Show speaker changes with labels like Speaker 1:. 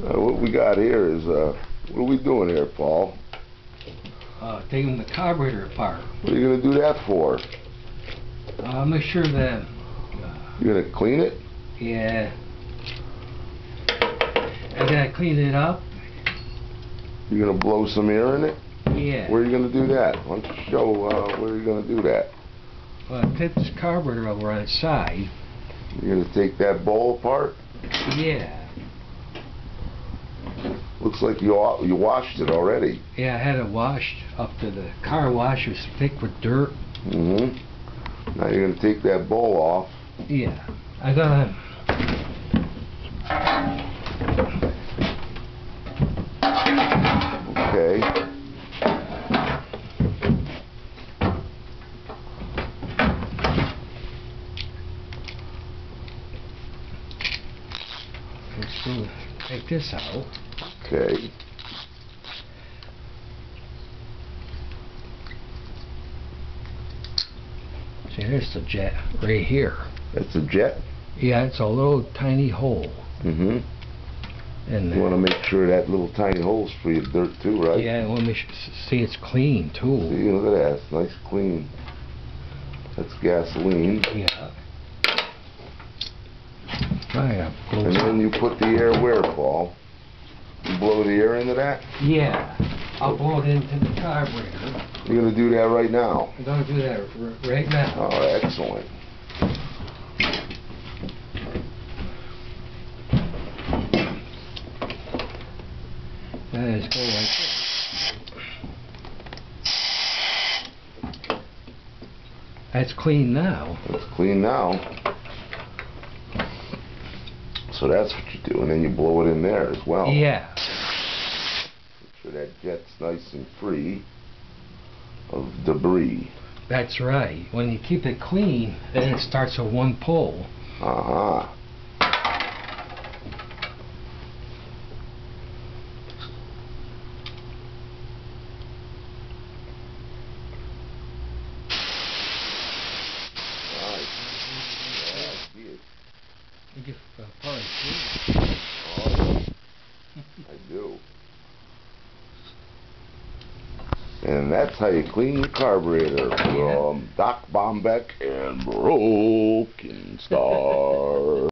Speaker 1: What we got here is, what are we doing here, Paul?
Speaker 2: Taking the carburetor apart.
Speaker 1: What are you going to do that for?
Speaker 2: Make sure that...
Speaker 1: You're going to clean it?
Speaker 2: Yeah. I gotta clean it up.
Speaker 1: You're going to blow some air in it?
Speaker 2: Yeah.
Speaker 1: Where are you going to do that? Why don't you show where you're going to do that?
Speaker 2: Well, I tip this carburetor over on its side.
Speaker 1: You're going to take that bowl apart?
Speaker 2: Yeah.
Speaker 1: Looks like you washed it already.
Speaker 2: Yeah, I had it washed up to the car wash. It was thick with dirt.
Speaker 1: Mm-hmm. Now you're going to take that bowl off.
Speaker 2: Yeah. I gotta...
Speaker 1: Okay.
Speaker 2: Let's take this out.
Speaker 1: Okay.
Speaker 2: See, there's the jet right here.
Speaker 1: That's a jet?
Speaker 2: Yeah, it's a little tiny hole.
Speaker 1: Mm-hmm.
Speaker 2: And
Speaker 1: you want to make sure that little tiny hole's free of dirt too, right?
Speaker 2: Yeah, and let me see it's clean too.
Speaker 1: See, look at that. It's nice clean. That's gasoline.
Speaker 2: Yeah. Right,
Speaker 1: and then you put the air where, Paul? You blow the air into that?
Speaker 2: Yeah. I'll blow it into the carburetor.
Speaker 1: You're going to do that right now?
Speaker 2: I'm going to do that right now.
Speaker 1: Oh, excellent.
Speaker 2: Let's go like this. That's clean now.
Speaker 1: That's clean now. So that's what you do, and then you blow it in there as well.
Speaker 2: Yeah.
Speaker 1: Make sure that jet's nice and free of debris.
Speaker 2: That's right. When you keep it clean, then it starts with one pull.
Speaker 1: Uh-huh.
Speaker 2: You get probably
Speaker 1: oh, I do. And that's how you clean your carburetor from Doc Bombeck and Broken Star.